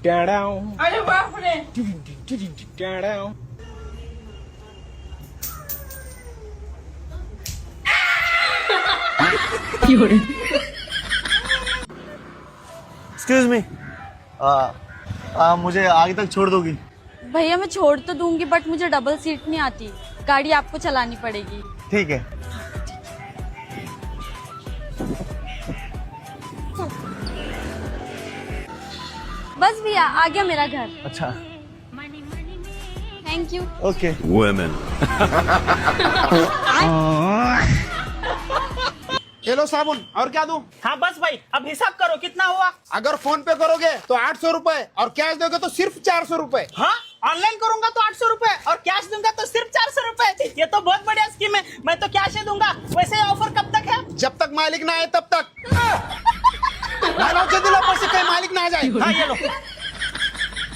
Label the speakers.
Speaker 1: अरे बाप रे.
Speaker 2: Excuse me, मुझे आगे तक छोड़ दोगी?
Speaker 3: भैया मैं छोड़ तो दूंगी बट मुझे डबल सीट नहीं आती, गाड़ी आपको चलानी पड़ेगी.
Speaker 2: ठीक है.
Speaker 3: बस भैया आ गया मेरा घर.
Speaker 2: अच्छा.
Speaker 3: Thank you.
Speaker 2: ओके.
Speaker 4: Women.
Speaker 5: ये लो साबुन, और क्या दूं?
Speaker 1: हाँ बस भाई, अब हिसाब करो कितना हुआ.
Speaker 5: अगर फोन पे करोगे तो 800 रुपए और कैश दोगे तो सिर्फ 400 रुपए.
Speaker 1: हाँ, ऑनलाइन करूंगा तो 800 रुपए और कैश दूंगा तो सिर्फ 400 रुपए. ये तो बहुत बढ़िया स्कीम है, मैं तो कैश ही दूंगा. वैसे ऑफर कब तक है?
Speaker 5: जब तक मालिक ना आए तब तक. से दिला पर से कहीं मालिक ना आ जाए.
Speaker 1: हाँ ये लो.